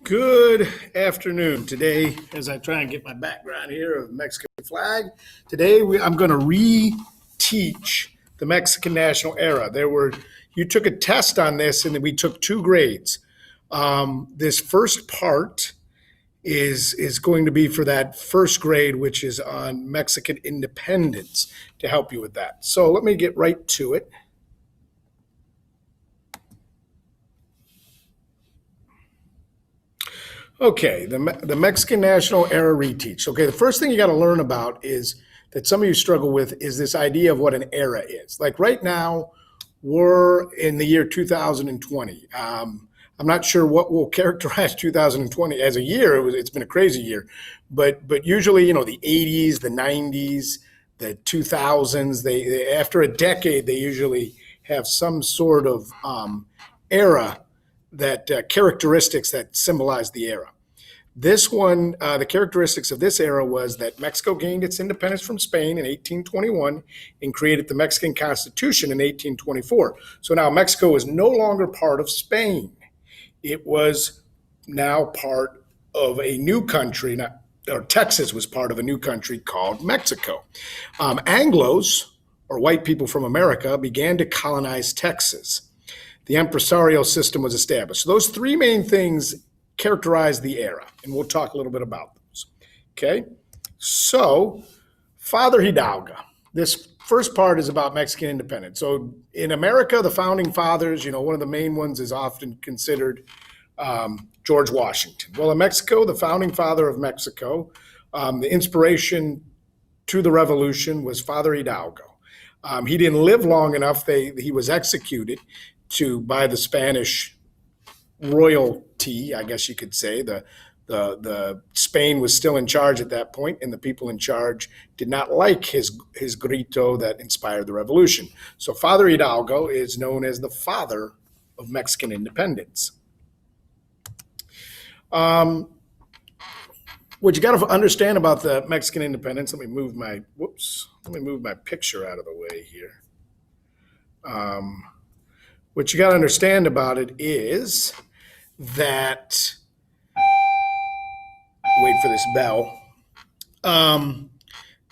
Good afternoon. Today, as I try and get my background here of Mexican flag, today I'm going to re-teach the Mexican national era. You took a test on this, and we took 2 grades. This first part is going to be for that first grade, which is on Mexican independence, to help you with that. So let me get right to it. Okay, the Mexican national era reteach. Okay, the first thing you got to learn about is that some of you struggle with is this idea of what an era is. Like right now, we're in the year 2020. I'm not sure what will characterize 2020 as a year. It's been a crazy year, but usually, the 80s, the 90s, the 2000s. They after a decade, they usually have some sort of era that characteristics that symbolize the era. This one, the characteristics of this era was that Mexico gained its independence from Spain in 1821 and created the Mexican Constitution in 1824. So now Mexico is no longer part of Spain. It was now part of a new country, or Texas was part of a new country called Mexico. Anglos, or white people from America, began to colonize Texas. The empresarial system was established. So those 3 main things characterize the era, and we'll talk a little bit about those. Okay, so Father Hidalgo. This first part is about Mexican independence. So in America, the founding fathers, one of the main ones is often considered George Washington. Well, in Mexico, the founding father of Mexico, the inspiration to the revolution was Father Hidalgo. He didn't live long enough. He was executed by the Spanish royalty, I guess you could say. The Spain was still in charge at that point, and the people in charge did not like his grito that inspired the revolution. So Father Hidalgo is known as the father of Mexican independence. What you got to understand about the Mexican independence, let me move my picture out of the way here. What you got to understand about it is that, wait for this bell,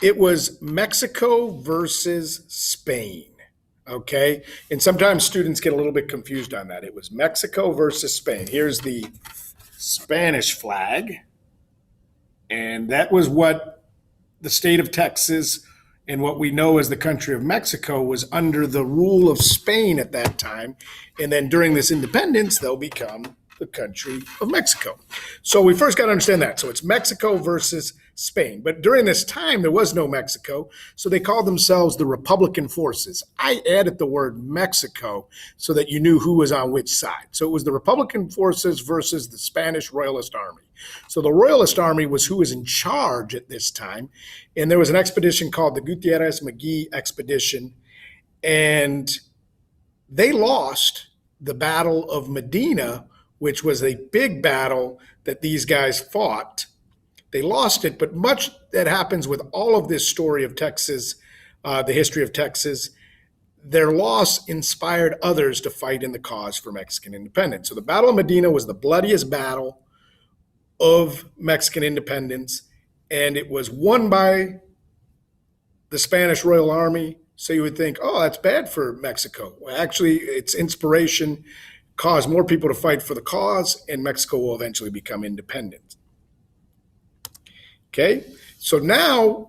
it was Mexico versus Spain, okay? And sometimes students get a little bit confused on that. It was Mexico versus Spain. Here's the Spanish flag, and that was what the state of Texas and what we know as the country of Mexico was under the rule of Spain at that time. And then during this independence, they'll become the country of Mexico. So we first got to understand that. So it's Mexico versus Spain. But during this time, there was no Mexico. So they called themselves the Republican Forces. I added the word Mexico so that you knew who was on which side. So it was the Republican Forces versus the Spanish Royalist Army. So the Royalist Army was who was in charge at this time. And there was an expedition called the Gutierrez-Magee expedition. And they lost the Battle of Medina, which was a big battle that these guys fought. They lost it, but much that happens with all of this story of Texas, the history of Texas, their loss inspired others to fight in the cause for Mexican independence. So the Battle of Medina was the bloodiest battle of Mexican independence, and it was won by the Spanish Royal Army. So you would think, oh, that's bad for Mexico. Well, actually, its inspiration caused more people to fight for the cause, and Mexico will eventually become independent. Okay, so now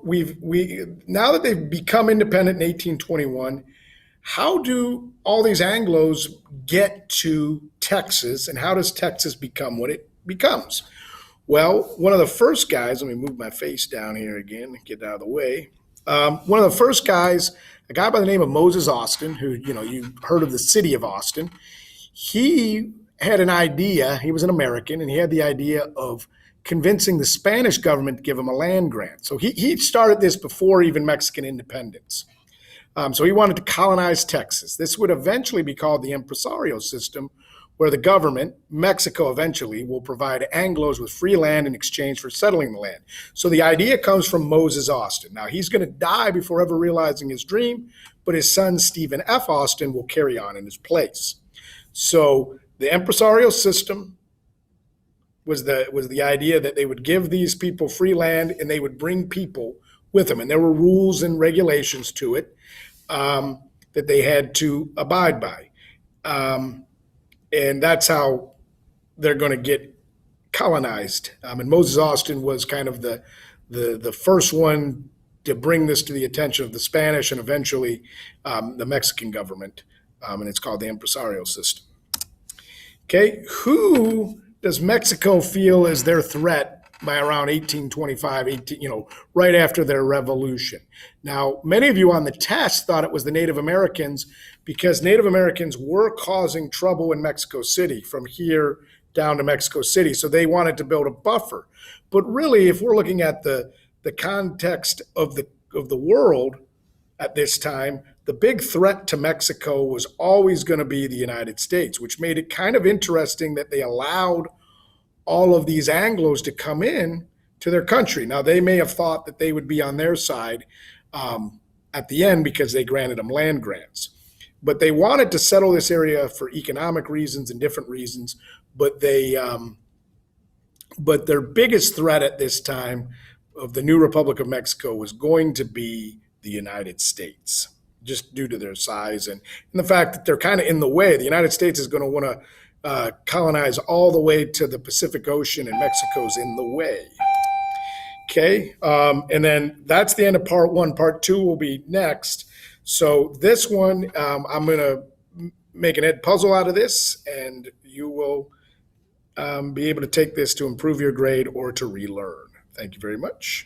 now that they've become independent in 1821, how do all these Anglos get to Texas, and how does Texas become what it becomes? Well, one of the first guys, let me move my face down here again, get out of the way. One of the first guys, a guy by the name of Moses Austin, who, you heard of the city of Austin. He had an idea. He was an American, and he had the idea of convincing the Spanish government to give him a land grant. So he started this before even Mexican independence. So he wanted to colonize Texas. This would eventually be called the empresarial system, where the government, Mexico eventually, will provide Anglos with free land in exchange for settling the land. So the idea comes from Moses Austin. Now, he's going to die before ever realizing his dream, but his son, Stephen F. Austin, will carry on in his place. So the empresarial system was the idea that they would give these people free land and they would bring people with them, and there were rules and regulations to it that they had to abide by, and that's how they're going to get colonized. And Moses Austin was kind of the first one to bring this to the attention of the Spanish and eventually the Mexican government, and it's called the impresario system. Okay, who does Mexico feel is their threat by around 1825, right after their revolution? Now, many of you on the test thought it was the Native Americans because Native Americans were causing trouble in Mexico City from here down to Mexico City, so they wanted to build a buffer. But really, if we're looking at the context of the world at this time, the big threat to Mexico was always going to be the United States, which made it kind of interesting that they allowed all of these Anglos to come in to their country. Now, they may have thought that they would be on their side at the end because they granted them land grants. But they wanted to settle this area for economic reasons and different reasons. But but their biggest threat at this time of the new Republic of Mexico was going to be the United States, just due to their size and the fact that they're kind of in the way. The United States is going to want to colonize all the way to the Pacific Ocean, and Mexico's in the way. Okay, and then that's the end of part one. Part two will be next. So this one, I'm going to make an Ed puzzle out of this, and you will be able to take this to improve your grade or to relearn. Thank you very much.